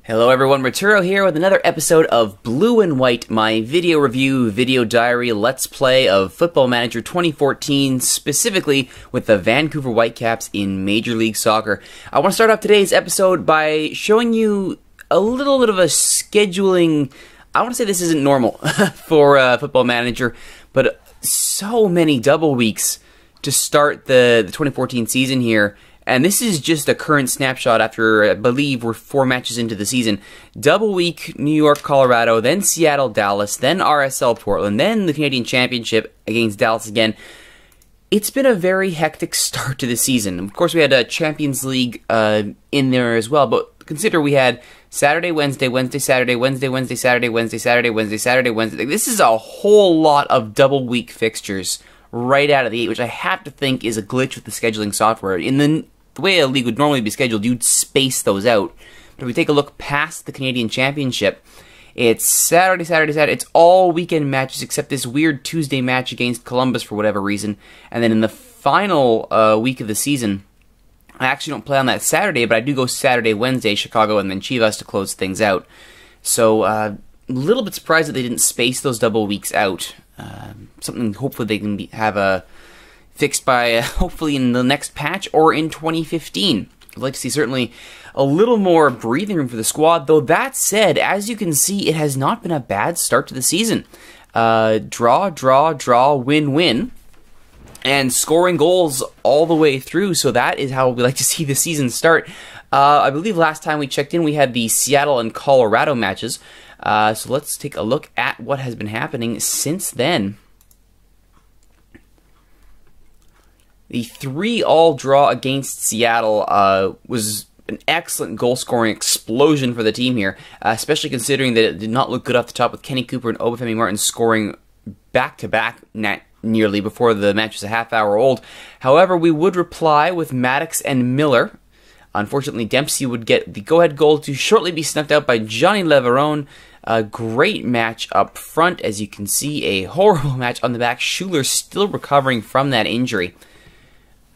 Hello everyone, Rituro here with another episode of Blue and White, my video review, video diary, let's play of Football Manager 2014, specifically with the Vancouver Whitecaps in Major League Soccer. I want to start off today's episode by showing you a little bit of a scheduling. I want to say this isn't normal for Football Manager, but so many double weeks to start the 2014 season here. And this is just a current snapshot after, I believe, we're 4 matches into the season. Double week, New York, Colorado, then Seattle, Dallas, then RSL Portland, then the Canadian Championship against Dallas again. It's been a very hectic start to the season. Of course, we had a Champions League in there as well, but consider we had Saturday, Wednesday, Wednesday, Saturday, Wednesday, Wednesday, Saturday, Wednesday, Saturday, Wednesday, Saturday, Wednesday. This is a whole lot of double week fixtures right out of the gate, which I have to think is a glitch with the scheduling software. In the way a league would normally be scheduled, you'd space those out. But if we take a look past the Canadian Championship, it's Saturday, Saturday, Saturday. It's all weekend matches except this weird Tuesday match against Columbus for whatever reason. And then in the final week of the season, I actually don't play on that Saturday, but I do go Saturday, Wednesday, Chicago, and then Chivas to close things out. So a little bit surprised that they didn't space those double weeks out. Something hopefully they can have fixed by hopefully in the next patch or in 2015. I'd like to see certainly a little more breathing room for the squad, though that said, as you can see, it has not been a bad start to the season. Draw, draw, draw, win, win, and scoring goals all the way through, so that is how we like to see the season start. I believe last time we checked in, we had the Seattle and Colorado matches, so let's take a look at what has been happening since then. The 3-all draw against Seattle was an excellent goal-scoring explosion for the team here, especially considering that it did not look good off the top with Kenny Cooper and Obafemi Martin scoring back-to-back nearly before the match was a half hour old. However, we would reply with Maddox and Miller. Unfortunately, Dempsey would get the go-ahead goal to shortly be snuffed out by Johnny Leveron. A great match up front, as you can see, a horrible match on the back. Schuler still recovering from that injury.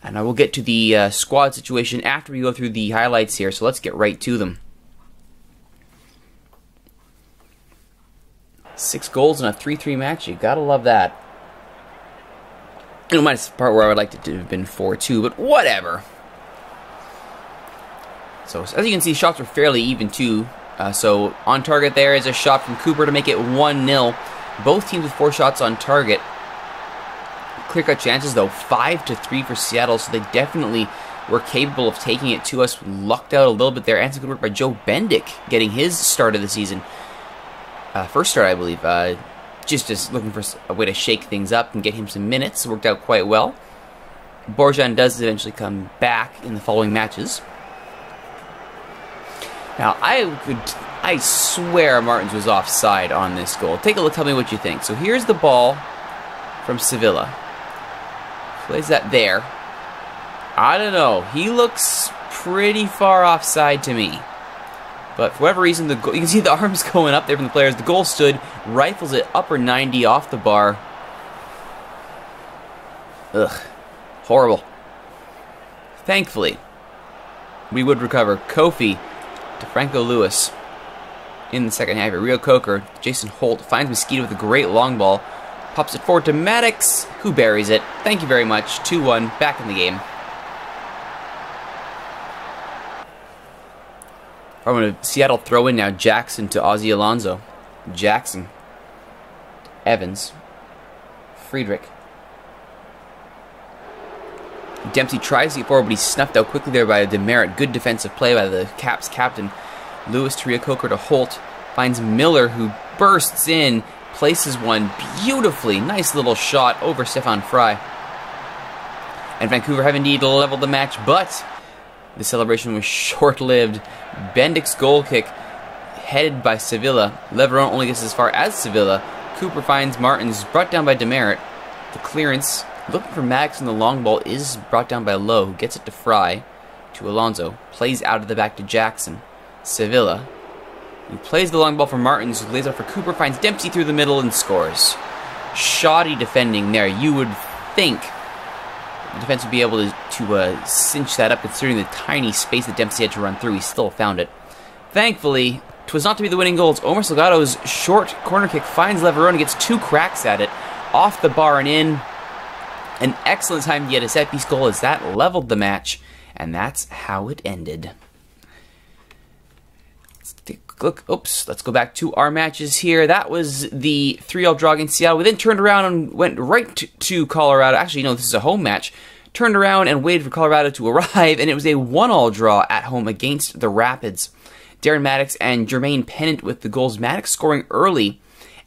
And I will get to the squad situation after we go through the highlights here, so let's get right to them. 6 goals in a 3-3 match, you gotta love that. Minus the part where I would like it to have been 4-2, but whatever. So as you can see, shots were fairly even too. So on target there is a shot from Cooper to make it 1-0. Both teams with 4 shots on target. Clear-cut chances, though, 5-3 for Seattle, so they definitely were capable of taking it to us. Lucked out a little bit there, and some good work by Joe Bendick getting his start of the season. First start, I believe. Just looking for a way to shake things up and get him some minutes. Worked out quite well. Borjan does eventually come back in the following matches. Now, I swear Martins was offside on this goal. Take a look, tell me what you think. So here's the ball from Sevilla. Plays that there. I don't know. He looks pretty far offside to me. But for whatever reason, you can see the arms going up there from the players. The goal stood, rifles it upper 90 off the bar. Ugh. Horrible. Thankfully, we would recover. Kofi to Franco Lewis in the second half. Rio Coker, Jason Holt finds Mosquito with a great long ball. Pops it forward to Maddox, who buries it. Thank you very much. 2-1, back in the game. I'm going to Seattle throw in now. Jackson to Ozzy Alonso. Jackson. Evans. Friedrich. Dempsey tries to get forward, but he's snuffed out quickly there by a demerit. Good defensive play by the Caps captain. Lewis to Rio Coker to Holt. Finds Miller, who bursts in. Places one beautifully. Nice little shot over Stefan Fry. And Vancouver have indeed leveled the match, but the celebration was short-lived. Bendick's goal kick headed by Sevilla. Leveron only gets as far as Sevilla. Cooper finds Martins, brought down by Demerit. The clearance, looking for Max in the long ball, is brought down by Lowe, who gets it to Fry. To Alonso. Plays out of the back to Jackson. Sevilla. He plays the long ball for Martins, who lays out for Cooper, finds Dempsey through the middle and scores. Shoddy defending there. You would think the defense would be able to cinch that up, considering the tiny space that Dempsey had to run through. He still found it. Thankfully, 'twas not to be the winning goal. It's Omar Salgado's short corner kick finds Leverone and gets 2 cracks at it. Off the bar and in. An excellent time to get a set-piece goal as that leveled the match. And that's how it ended. Let's take a look. Oops, let's go back to our matches here. That was the 3-all draw against Seattle. We then turned around and went right to Colorado. Actually, no, this is a home match. Turned around and waited for Colorado to arrive, and it was a 1-all draw at home against the Rapids. Darren Maddox and Jermaine Pennant with the goals. Maddox scoring early,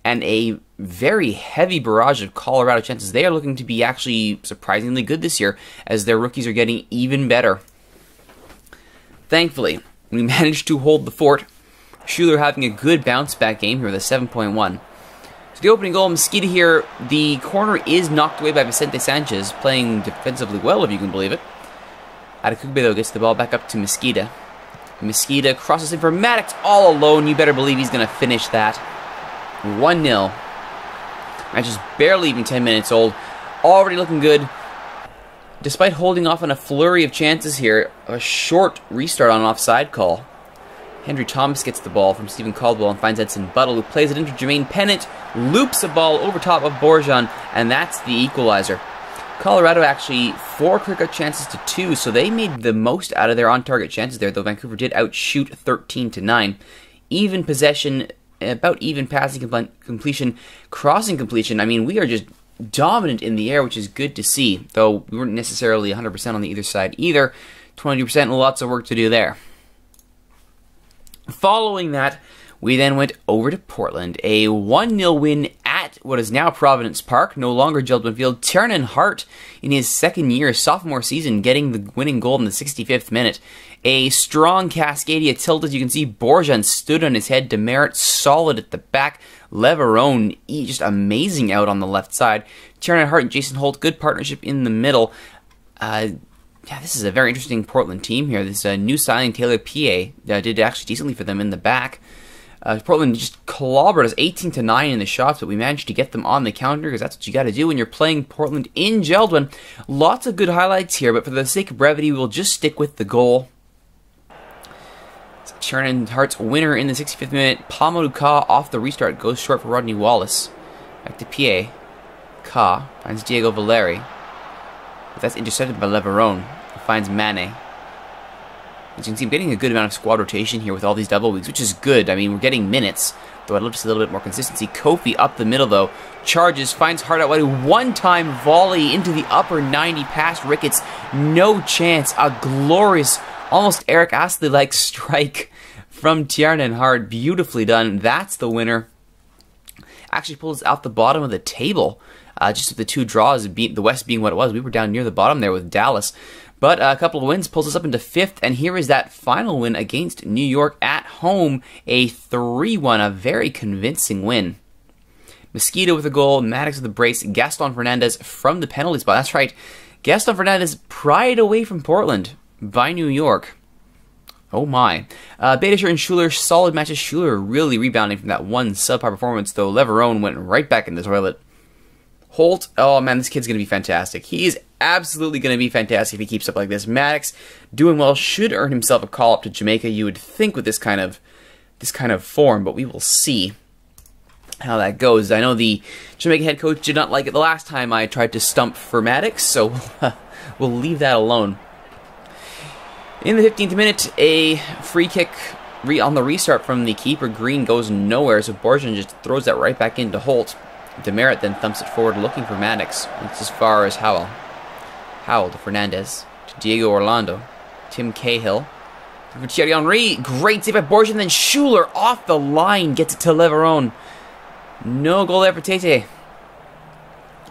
and a very heavy barrage of Colorado chances. They are looking to be actually surprisingly good this year, as their rookies are getting even better. Thankfully, we managed to hold the fort. Schuler having a good bounce-back game here with a 7.1. So the opening goal, Mesquita here, the corner is knocked away by Vicente Sanchez, playing defensively well, if you can believe it. Adekugbe, though, gets the ball back up to Mesquita. Mesquita crosses in for Maddox all alone. You better believe he's going to finish that. 1-0. Match is barely even 10 minutes old. Already looking good. Despite holding off on a flurry of chances here, a short restart on an offside call. Henry Thomas gets the ball from Stephen Caldwell and finds Edson Buttle, who plays it into Jermaine Pennant, loops a ball over top of Borjan, and that's the equalizer. Colorado actually 4 clear-cut chances to 2, so they made the most out of their on-target chances there, though Vancouver did outshoot 13-9. Even possession, about even passing completion, crossing completion. I mean, we are just dominant in the air, which is good to see, though we weren't necessarily 100% on the either side either. 22%, lots of work to do there. Following that, we then went over to Portland. A 1-0 win at what is now Providence Park, no longer Geldwin Field. Tiernan Hart, in his second year, sophomore season, getting the winning goal in the 65th minute. A strong Cascadia tilt, as you can see. Borjan stood on his head. Demerit solid at the back. Leverone, just amazing out on the left side. Tiernan Hart and Jason Holt, good partnership in the middle. Yeah, this is a very interesting Portland team here. This new signing, Taylor P.A., did actually decently for them in the back. Portland just clobbered us 18-9 in the shots, but we managed to get them on the counter, because that's what you got to do when you're playing Portland in Geldwin. Lots of good highlights here, but for the sake of brevity, we'll just stick with the goal. Tiernan Hart's winner in the 65th minute. Pamadou Ka off the restart goes short for Rodney Wallace. Back to P.A. Ka finds Diego Valeri. But that's intercepted by Leverone. He finds Mane. As you can see, I'm getting a good amount of squad rotation here with all these double weeks, which is good. I mean, we're getting minutes, though I'd love to see a little bit more consistency. Kofi up the middle, though. Charges, finds Hart out wide. One-time volley into the upper 90 past Ricketts. No chance. A glorious, almost Eric Astley-like strike from Tiernan Hart. Beautifully done. That's the winner. Actually pulls out the bottom of the table. Just with the 2 draws, the West being what it was. We were down near the bottom there with Dallas. But a couple of wins pulls us up into 5th, and here is that final win against New York at home. A 3-1, a very convincing win. Mesquita with a goal, Maddox with a brace, Gaston Fernandez from the penalty spot. That's right, Gaston Fernandez pried away from Portland by New York. Oh my. Badischer and Schuler, solid matches. Schuler really rebounding from that one subpar performance, though Leverone went right back in the toilet. Holt, oh man, this kid's going to be fantastic. He is absolutely going to be fantastic if he keeps up like this. Maddox, doing well, should earn himself a call-up to Jamaica, you would think, with this kind of form, but we will see how that goes. I know the Jamaica head coach did not like it the last time I tried to stump for Maddox, so we'll leave that alone. In the 15th minute, a free kick on the restart from the keeper. Green goes nowhere, so Borjan just throws that right back into Holt. Demerit then thumps it forward looking for Maddox. It's as far as Howell. Howell to Fernandez. To Diego Orlando. Tim Cahill. For Thierry Henry. Great save by Borjan. Then Schuler off the line gets it to Leverone. No goal there for Tete.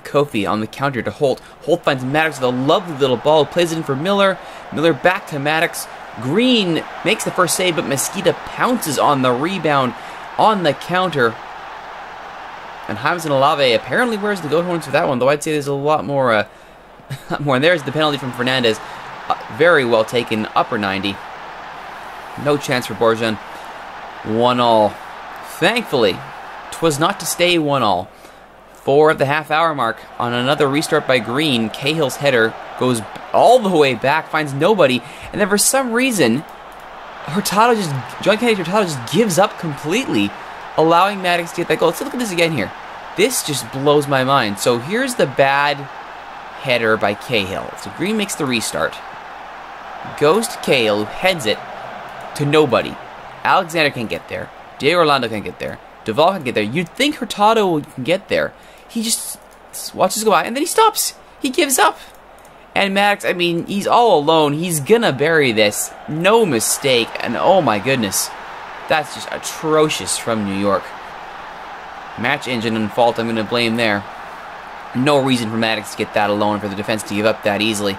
Kofi on the counter to Holt. Holt finds Maddox with a lovely little ball. Plays it in for Miller. Miller back to Maddox. Green makes the first save, but Mesquita pounces on the rebound on the counter. And Hamilton Olave apparently wears the goat horns for that one, though I'd say there's a lot more. And there's the penalty from Fernandez. Very well taken, upper 90. No chance for Borjan. 1-1. Thankfully, 'twas not to stay 1-1. For the half-hour mark, on another restart by Green, Cahill's header goes all the way back, finds nobody, and then for some reason, John Kennedy Hurtado just gives up completely, allowing Maddox to get that goal. Let's look at this again here. This just blows my mind. So here's the bad header by Cahill. So Green makes the restart. Goes to Cahill, who heads it to nobody. Alexander can't get there. Diego Orlando can't get there. Duvall can't get there. You'd think Hurtado can get there. He just watches go by, and then he stops. He gives up. And Maddox, I mean, he's all alone. He's gonna bury this. No mistake. And oh my goodness. That's just atrocious from New York. Match engine and fault I'm gonna blame there. No reason for Maddox to get that alone, for the defense to give up that easily.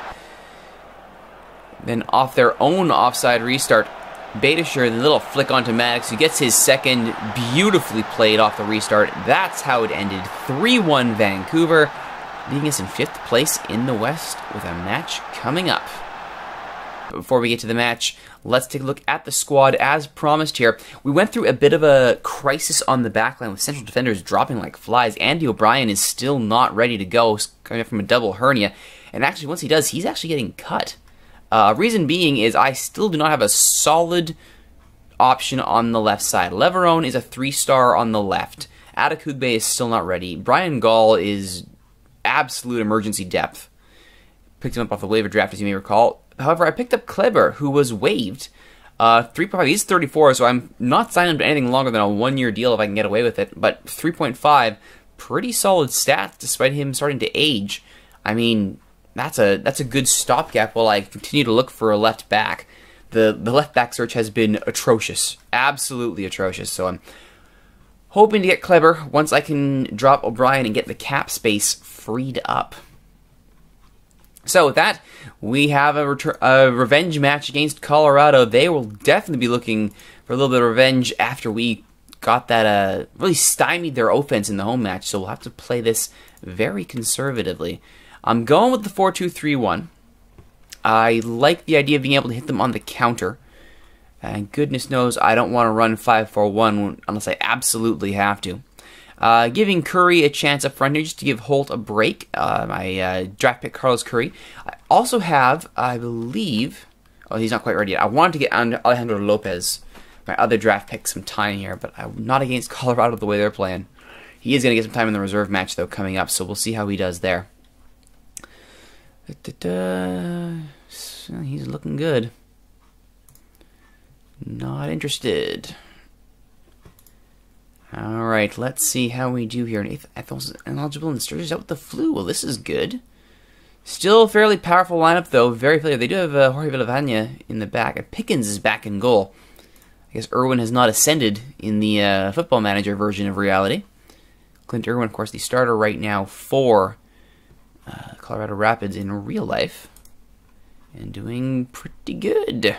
Then off their own offside restart, Beitashour, the little flick onto Maddox, who gets his second, beautifully played off the restart. That's how it ended. 3-1 Vancouver, leaving us in 5th place in the West with a match coming up. But before we get to the match, let's take a look at the squad as promised here. We went through a bit of a crisis on the backline with central defenders dropping like flies. Andy O'Brien is still not ready to go, coming up from a double hernia. And actually, once he does, he's actually getting cut. Reason being is I still do not have a solid option on the left side. Leverone is a 3-star on the left. Adekugbe is still not ready. Brian Gall is absolute emergency depth. Picked him up off the waiver draft, as you may recall. However, I picked up Kleber, who was waived. 3.5, he's 34, so I'm not signing him to anything longer than a 1-year deal if I can get away with it. But 3.5, pretty solid stats despite him starting to age. I mean, that's a good stopgap while I continue to look for a left back. The left back search has been atrocious, absolutely atrocious. So I'm hoping to get Kleber once I can drop O'Brien and get the cap space freed up. So with that, we have a revenge match against Colorado. They will definitely be looking for a little bit of revenge after we got that really stymied their offense in the home match. So we'll have to play this very conservatively. I'm going with the 4-2-3-1. I like the idea of being able to hit them on the counter. And goodness knows I don't want to run 5-4-1 unless I absolutely have to. Giving Curry a chance up front here just to give Holt a break. My draft pick, Carlos Curry. I also have, I believe... Oh, he's not quite ready yet. I wanted to get Alejandro Lopez, my other draft pick, some time here. But I'm not against Colorado the way they're playing. He is going to get some time in the reserve match, though, coming up. So we'll see how he does there. He's looking good. Not interested. Alright, let's see how we do here. Ethel's ineligible and Sturgis out with the flu. Well, this is good. Still a fairly powerful lineup, though. Very familiar. They do have Jorge Villavania in the back. Pickens is back in goal. I guess Irwin has not ascended in the Football Manager version of reality. Clint Irwin, of course, the starter right now for Colorado Rapids in real life, and doing pretty good.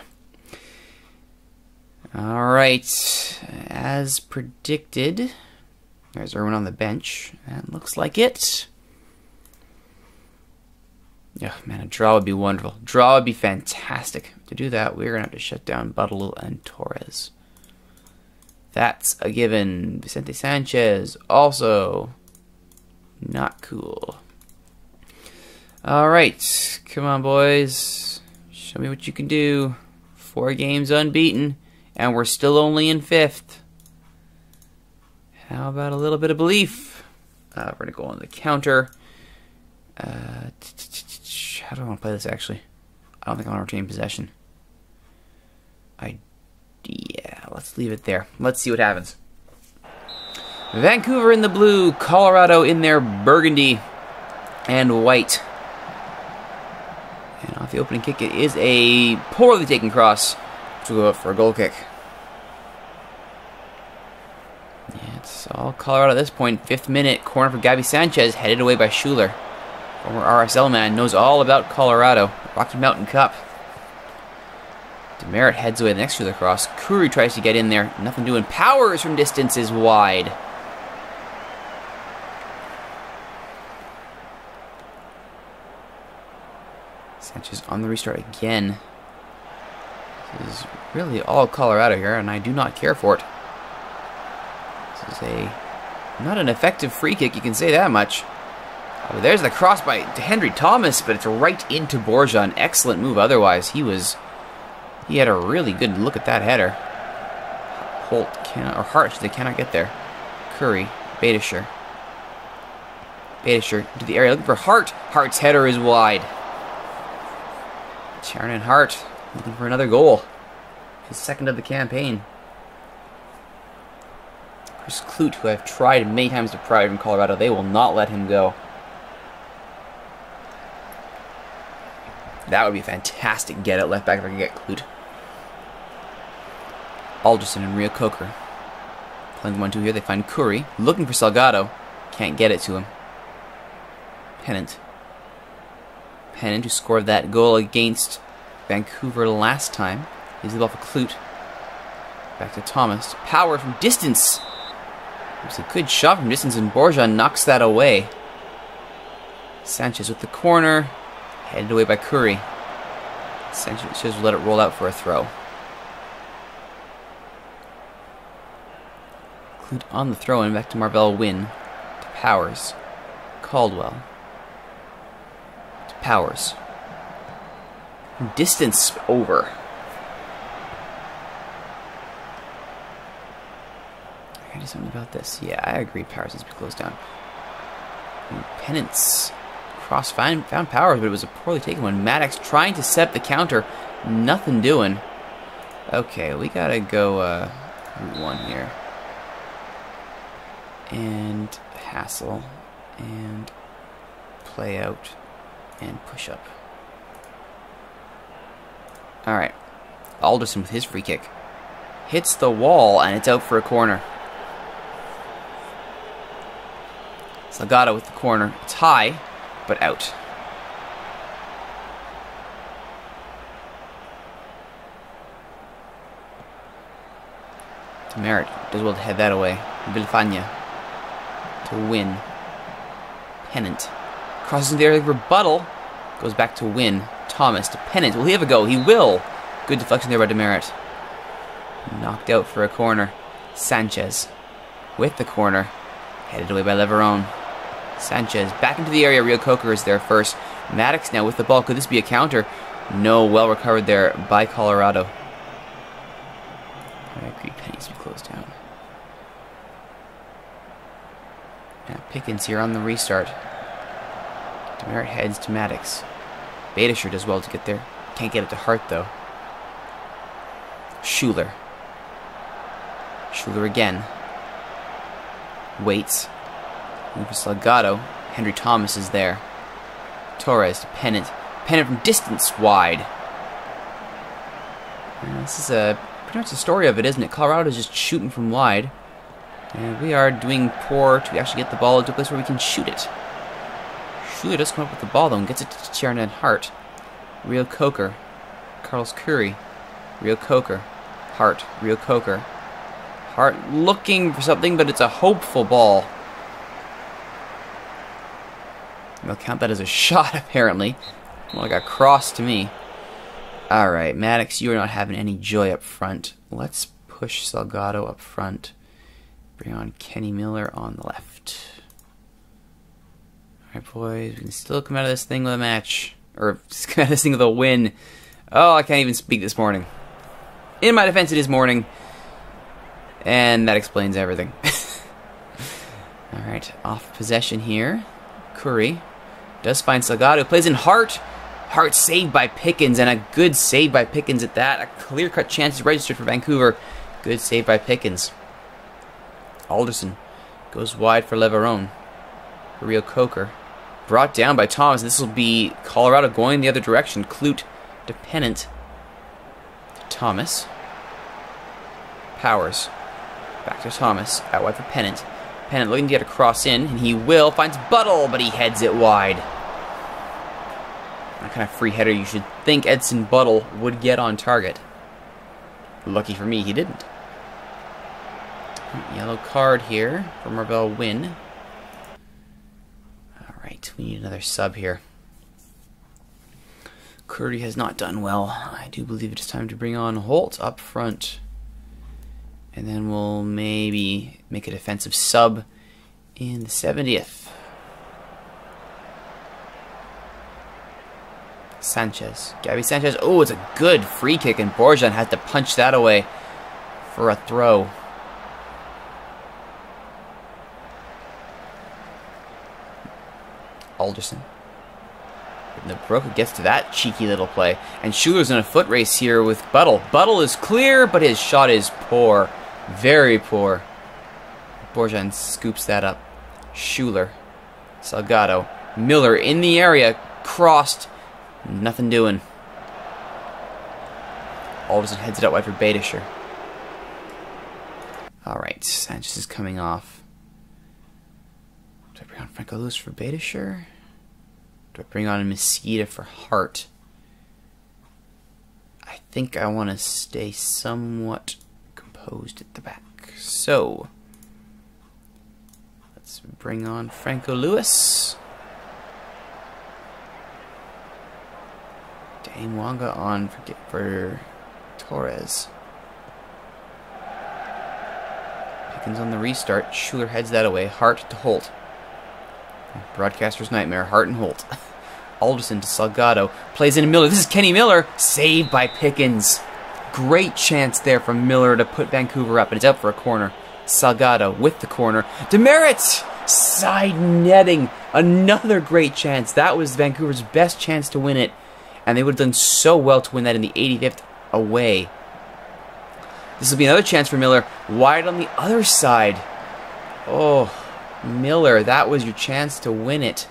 Alright, as predicted, there's Irwin on the bench. That looks like it. Yeah, man, a draw would be wonderful. Draw would be fantastic. To do that, we're going to have to shut down Buttle and Torres. That's a given. Vicente Sanchez, also not cool. Alright, come on, boys. Show me what you can do. 4 games unbeaten, and we're still only in 5th. How about a little bit of belief? We're going to go on the counter. How do I want to play this, actually? I don't think I want to retain possession. Yeah, let's leave it there. Let's see what happens. Vancouver in the blue, Colorado in their burgundy and white. And off the opening kick, it is a poorly taken cross, which will go up for a goal kick. Yeah, it's all Colorado at this point. 5th minute, corner for Gabby Sanchez, headed away by Schuler. Former RSL man, knows all about Colorado. Rocky Mountain Cup. Demerit heads away the next Schuler cross. Curry tries to get in there. Nothing doing. Powers from distance is wide. Sanchez on the restart again. This is really all Colorado here, and I do not care for it. This is not an effective free kick, you can say that much. Oh, there's the cross by Henry Thomas, but it's right into Borja. An excellent move otherwise. He was He had a really good look at that header. Holt cannot, or Hart, they cannot get there. Curry, Badischer. Badischer into the area looking for Hart. Hart's header is wide. Tiernan Hart looking for another goal. His second of the campaign. Chris Clute, who I've tried many times to pry from Colorado, they will not let him go. That would be a fantastic get at left back if I could get Clute. Alderson and Rio Coker. Playing 1-2 here. They find Curry. Looking for Salgado. Can't get it to him. Pennant. Pennant, who scored that goal against Vancouver last time. He's the ball for Clute. Back to Thomas. Power from distance. It was a good shot from distance, and Borja knocks that away. Sanchez with the corner. Headed away by Curry. Sanchez will let it roll out for a throw. Clute on the throw and back to Marvell Wynn. To Powers. Caldwell. To Powers. Distance over. I do something about this. Yeah, I agree. Powers needs to be closed down. And Pennant's cross found Powers, but it was a poorly taken one. Maddox trying to set the counter. Nothing doing. Okay, we gotta go route 1 here. And hassle. And play out. And push up. Alright. Alderson with his free kick. Hits the wall, and it's out for a corner. Salgado with the corner. It's high, but out. To Merritt. Does well to head that away. Villafania. To Win. Pennant. Crosses into the area. Rebuttal. Goes back to Win. Thomas to Pennant. Will he have a go? He will. Good deflection there by Demerit. Knocked out for a corner. Sanchez. With the corner. Headed away by Leveron. Sanchez back into the area. Rio Coker is there first. Maddox now with the ball. Could this be a counter? No, well recovered there by Colorado. I agree, Penny's to be closed down. Now Pickens here on the restart. Demerit heads to Maddox. Badischer does well to get there. Can't get it to Hart though. Schuler. Schuler again. Waits. Looking for Salgado. Henry Thomas is there. Torres to Pennant. Pennant from distance wide. And this is pretty much the story of it, isn't it? Colorado's just shooting from wide. And we are doing poor to actually get the ball into a place where we can shoot it. Schuler does come up with the ball though and gets it to Tiernan Hart. Rio Coker. Carlos Curry. Rio Coker. Hart. Rio Coker. Hart looking for something, but it's a hopeful ball. They'll count that as a shot, apparently. Well, it got crossed to me. Alright, Maddox, you are not having any joy up front. Let's push Salgado up front. Bring on Kenny Miller on the left. Alright, boys, we can still come out of this thing with a match. Or, come out of this thing with a win. Oh, I can't even speak this morning. In my defense, it is morning. And that explains everything. Alright, off possession here. Curry does find Salgado. Plays in Hart. Hart saved by Pickens, and a good save by Pickens at that. A clear-cut chance is registered for Vancouver. Good save by Pickens. Alderson goes wide for Leveron. Rio Coker. Brought down by Thomas. This will be Colorado going the other direction. Clute to Pennant. Thomas. Powers. Back to Thomas. Out wide for Pennant. Pennant looking to get a cross in, and he will. Finds Buttle, but he heads it wide. That kind of free header you should think Edson Buttle would get on target. Lucky for me, he didn't. Yellow card here for Marvell Wynn. Alright, we need another sub here. Curry has not done well. I do believe it is time to bring on Holt up front. And then we'll maybe make a defensive sub in the 70th. Sanchez. Gabby Sanchez. Oh, it's a good free kick, and Borjan had to punch that away for a throw. Alderson. Nabrooka gets to that cheeky little play. And Schuler's in a foot race here with Buttle. Buttle is clear, but his shot is poor. Very poor. Borjan scoops that up. Schuler. Salgado. Miller in the area. Crossed. Nothing doing. Alderson heads it out wide for Badischer. Alright, Sanchez is coming off. Do I bring on Franco Lewis for Badischer? Do I bring on Mesquita for Hart? I think I want to stay somewhat composed at the back. So, let's bring on Franco Lewis. Dane Wanga on for Torres. Pickens on the restart. Schuler heads that away. Hart to Holt. Broadcaster's nightmare. Hart and Holt. Alderson to Salgado. Plays into Miller. This is Kenny Miller. Saved by Pickens. Great chance there from Miller to put Vancouver up. And it's out for a corner. Salgado with the corner. Demerit! Side netting. Another great chance. That was Vancouver's best chance to win it. And they would have done so well to win that in the 85th away. This will be another chance for Miller. Wide on the other side. Oh, Miller, that was your chance to win it.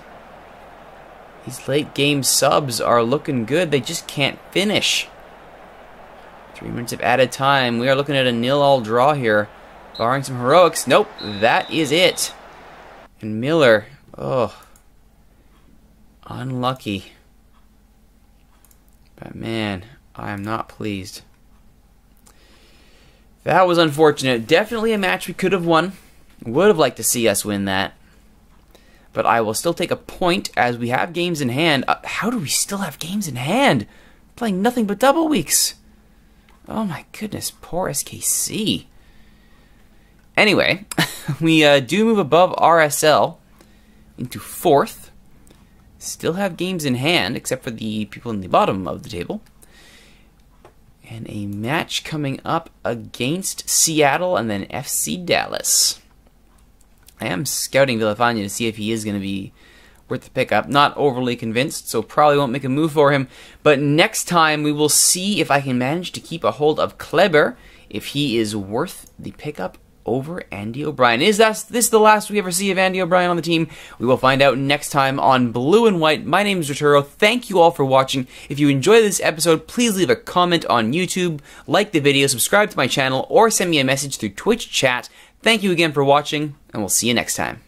These late game subs are looking good. They just can't finish. 3 minutes of added time. We are looking at a 0-0 draw here. Barring some heroics. Nope, that is it. And Miller, oh, unlucky. But man, I am not pleased. That was unfortunate. Definitely a match we could have won. Would have liked to see us win that. But I will still take a point as we have games in hand. How do we still have games in hand? Playing nothing but double weeks. Oh my goodness, poor SKC. Anyway, we do move above RSL into 4th. Still have games in hand, except for the people in the bottom of the table. And a match coming up against Seattle and then FC Dallas. I am scouting Villafana to see if he is going to be worth the pickup. Not overly convinced, so probably won't make a move for him. But next time we will see if I can manage to keep a hold of Kleber, if he is worth the pickup over Andy O'Brien. Is this the last we ever see of Andy O'Brien on the team? We will find out next time on Blue and White. My name is Rituro. Thank you all for watching. If you enjoyed this episode, please leave a comment on YouTube, like the video, subscribe to my channel, or send me a message through Twitch chat. Thank you again for watching, and we'll see you next time.